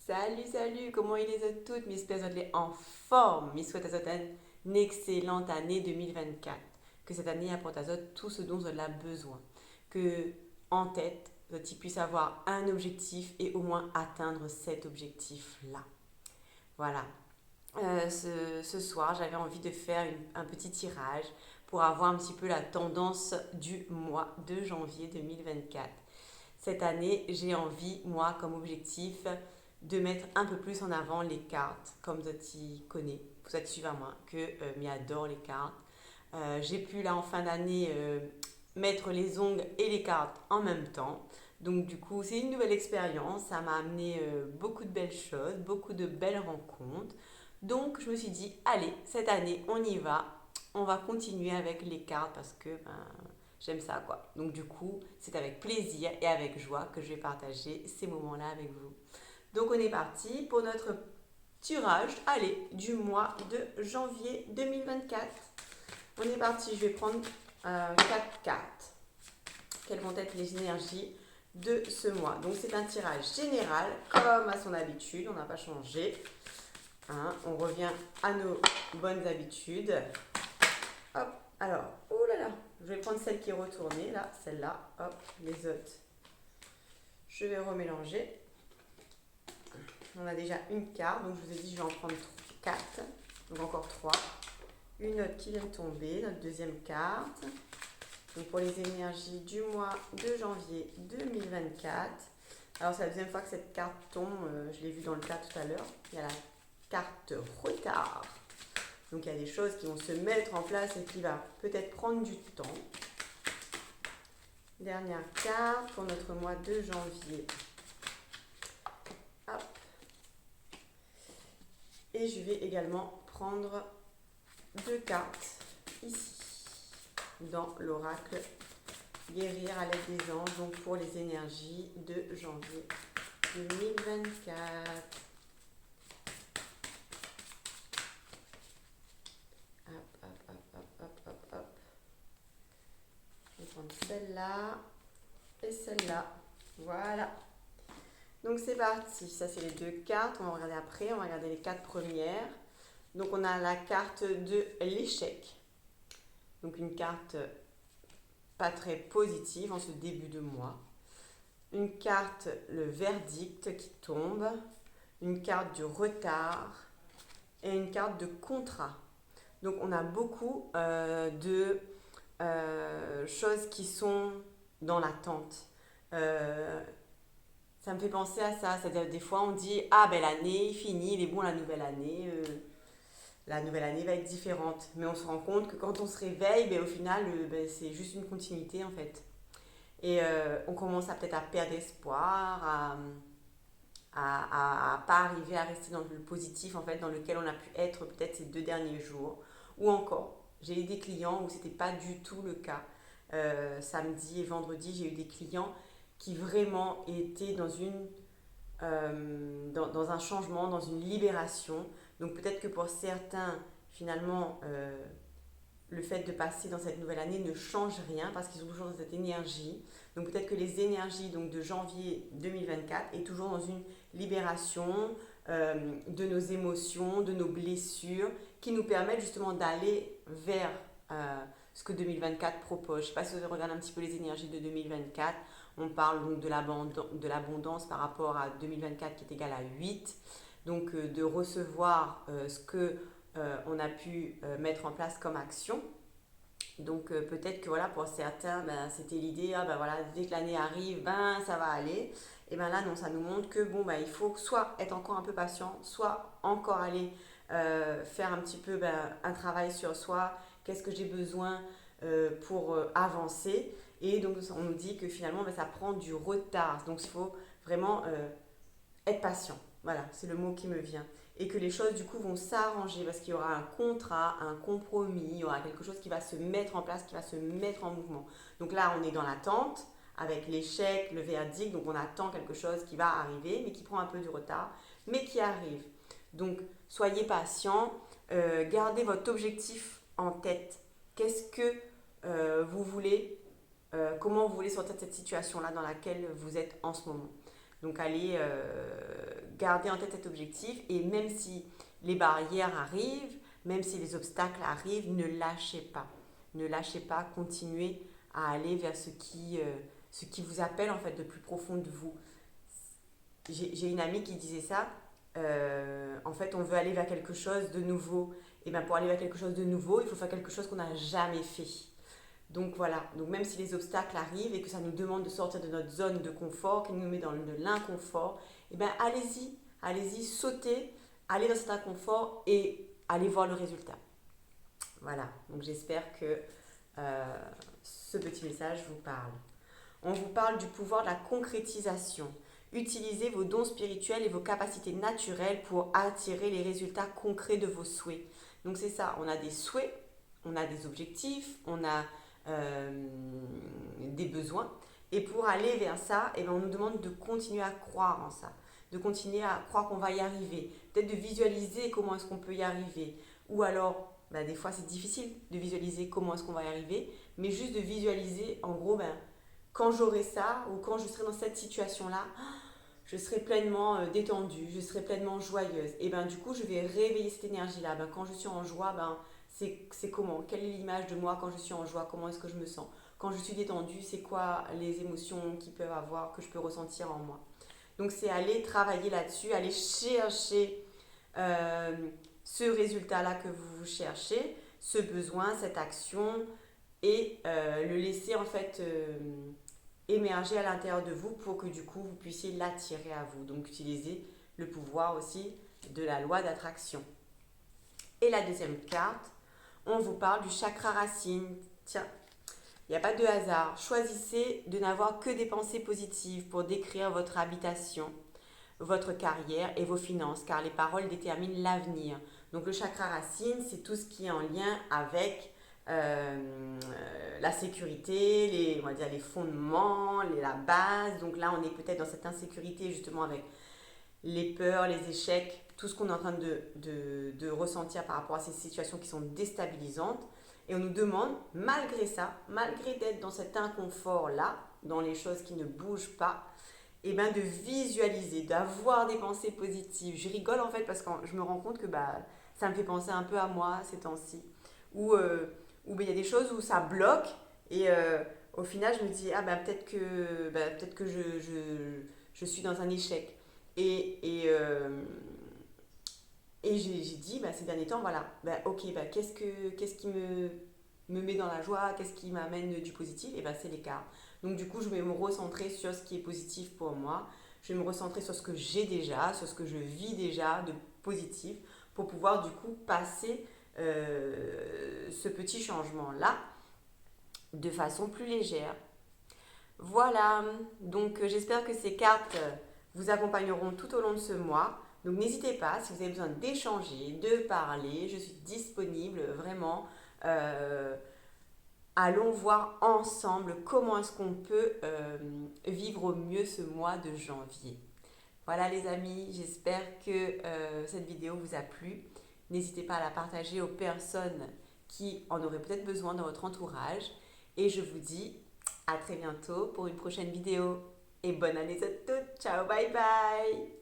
Salut, comment il est toutes, mes espèces de en forme, mes souhaits à une excellente année 2024. Que cette année apporte à tout ce dont vous avez besoin. Que en tête, tu puisses avoir un objectif et au moins atteindre cet objectif-là. Voilà. Ce soir, j'avais envie de faire un petit tirage pour avoir un petit peu la tendance du mois de janvier 2024. Cette année, j'ai envie, moi, comme objectif, de mettre un peu plus en avant les cartes, comme tu connais, vous êtes suivant moi, que m'y adore les cartes. J'ai pu là en fin d'année mettre les ongles et les cartes en même temps. Donc du coup, c'est une nouvelle expérience. Ça m'a amené beaucoup de belles choses, beaucoup de belles rencontres. Donc je me suis dit, allez, cette année, on y va. On va continuer avec les cartes parce que j'aime ça quoi. Donc du coup, c'est avec plaisir et avec joie que je vais partager ces moments-là avec vous. Donc on est parti pour notre tirage, allez, du mois de janvier 2024. On est parti, je vais prendre 4 cartes. Quelles vont être les énergies de ce mois? Donc c'est un tirage général, comme à son habitude, on n'a pas changé. Hein, on revient à nos bonnes habitudes. Hop, alors, oh là là, je vais prendre celle qui est retournée, là, celle-là, hop, les autres. Je vais remélanger. On a déjà une carte, donc je vous ai dit je vais en prendre 4, donc encore 3. Une autre qui vient de tomber, notre deuxième carte. Donc pour les énergies du mois de janvier 2024. Alors c'est la deuxième fois que cette carte tombe, je l'ai vu dans le cas tout à l'heure. Il y a la carte retard. Donc il y a des choses qui vont se mettre en place et qui va peut-être prendre du temps. Dernière carte pour notre mois de janvier. Hop. Et je vais également prendre 2 cartes ici dans l'oracle guérir à l'aide des anges, donc pour les énergies de janvier 2024. Hop. Je vais prendre celle-là et celle-là. Voilà. Donc c'est parti. Ça c'est les 2 cartes. On va regarder après. On va regarder les 4 premières. Donc on a la carte de l'échec. Donc une carte pas très positive en ce début de mois. Une carte, le verdict qui tombe. Une carte du retard. Et une carte de contrat. Donc on a beaucoup de choses qui sont dans l'attente. Ça me fait penser à ça. C'est-à-dire des fois on dit ah ben l'année est finie, il est bon la nouvelle année va être différente. Mais on se rend compte que quand on se réveille, ben, au final ben, c'est juste une continuité en fait. Et on commence à peut-être à perdre espoir, à pas arriver à rester dans le positif en fait dans lequel on a pu être peut-être ces 2 derniers jours. Ou encore, j'ai eu des clients où c'était pas du tout le cas. Samedi et vendredi, j'ai eu des clients qui vraiment étaient dans un changement, dans une libération. Donc peut-être que pour certains, finalement, le fait de passer dans cette nouvelle année ne change rien parce qu'ils sont toujours dans cette énergie. Donc peut-être que les énergies donc, de janvier 2024 est toujours dans une libération de nos émotions, de nos blessures, qui nous permettent justement d'aller vers ce que 2024 propose. Je ne sais pas si vous regardez un petit peu les énergies de 2024. On parle donc de l'abondance par rapport à 2024 qui est égal à 8. Donc de recevoir ce que on a pu mettre en place comme action. Donc peut-être que voilà pour certains ben, c'était l'idée ah, ben, voilà, dès que l'année arrive ben ça va aller et ben là non ça nous montre que bon ben, il faut soit être encore un peu patient soit encore aller faire un petit peu ben, un travail sur soi, qu'est-ce que j'ai besoin pour avancer, et donc on nous dit que finalement ben, ça prend du retard, donc il faut vraiment être patient. Voilà, c'est le mot qui me vient. Et que les choses, du coup, vont s'arranger parce qu'il y aura un contrat, un compromis, il y aura quelque chose qui va se mettre en place, qui va se mettre en mouvement. Donc là, on est dans l'attente avec l'échec, le verdict. Donc on attend quelque chose qui va arriver, mais qui prend un peu du retard, mais qui arrive. Donc soyez patient, gardez votre objectif en tête. Qu'est-ce que vous voulez, comment vous voulez sortir de cette situation-là dans laquelle vous êtes en ce moment. Donc allez gardez en tête cet objectif et même si les barrières arrivent, même si les obstacles arrivent, ne lâchez pas. Ne lâchez pas, continuez à aller vers ce qui vous appelle en fait de plus profond de vous. J'ai une amie qui disait ça. En fait, on veut aller vers quelque chose de nouveau. Et bien pour aller vers quelque chose de nouveau, il faut faire quelque chose qu'on n'a jamais fait. Donc voilà, donc même si les obstacles arrivent et que ça nous demande de sortir de notre zone de confort, qui nous met dans de l'inconfort, et bien allez-y, sautez, allez dans cet inconfort et allez voir le résultat. Voilà, donc j'espère que ce petit message vous parle. On vous parle du pouvoir de la concrétisation. Utilisez vos dons spirituels et vos capacités naturelles pour attirer les résultats concrets de vos souhaits. Donc c'est ça, on a des souhaits, on a des objectifs, on a des besoins. Et pour aller vers ça, eh bien, on nous demande de continuer à croire en ça, de continuer à croire qu'on va y arriver, peut-être de visualiser comment est-ce qu'on peut y arriver. Ou alors, des fois c'est difficile de visualiser comment est-ce qu'on va y arriver, mais juste de visualiser, en gros, quand j'aurai ça ou quand je serai dans cette situation-là, je serai pleinement détendue, je serai pleinement joyeuse. Et du coup, je vais réveiller cette énergie-là. Quand je suis en joie, c'est comment? Quelle est l'image de moi quand je suis en joie? Comment est-ce que je me sens? Quand je suis détendue, c'est quoi les émotions qu'ils peuvent avoir, que je peux ressentir en moi? Donc, c'est aller travailler là-dessus, aller chercher ce résultat-là que vous cherchez, ce besoin, cette action, et le laisser en fait émerger à l'intérieur de vous pour que du coup vous puissiez l'attirer à vous. Donc utilisez le pouvoir aussi de la loi d'attraction. Et la deuxième carte, on vous parle du chakra racine. Tiens, il n'y a pas de hasard. Choisissez de n'avoir que des pensées positives pour décrire votre habitation, votre carrière et vos finances, car les paroles déterminent l'avenir. Donc le chakra racine, c'est tout ce qui est en lien avec la sécurité, on va dire les fondements, la base. Donc là, on est peut-être dans cette insécurité justement avec les peurs, les échecs, tout ce qu'on est en train de ressentir par rapport à ces situations qui sont déstabilisantes. Et on nous demande, malgré ça, malgré d'être dans cet inconfort-là, dans les choses qui ne bougent pas, de visualiser, d'avoir des pensées positives. Je rigole en fait parce que je me rends compte que ça me fait penser un peu à moi ces temps-ci. Où il y a des choses où ça bloque et au final je me dis peut-être que je suis dans un échec. Et j'ai dit ces derniers temps, voilà, ok, qu'est-ce qui me met dans la joie, qu'est-ce qui m'amène du positif? Et c'est l'écart. Donc du coup, je vais me recentrer sur ce qui est positif pour moi. Je vais me recentrer sur ce que j'ai déjà, sur ce que je vis déjà de positif pour pouvoir du coup passer ce petit changement-là de façon plus légère. Voilà, donc j'espère que ces cartes vous accompagneront tout au long de ce mois. Donc n'hésitez pas, si vous avez besoin d'échanger, de parler, je suis disponible vraiment. Allons voir ensemble comment est-ce qu'on peut vivre au mieux ce mois de janvier. Voilà les amis, j'espère que cette vidéo vous a plu. N'hésitez pas à la partager aux personnes qui en auraient peut-être besoin dans votre entourage. Et je vous dis à très bientôt pour une prochaine vidéo. Et bonne année à toutes. Ciao, bye bye.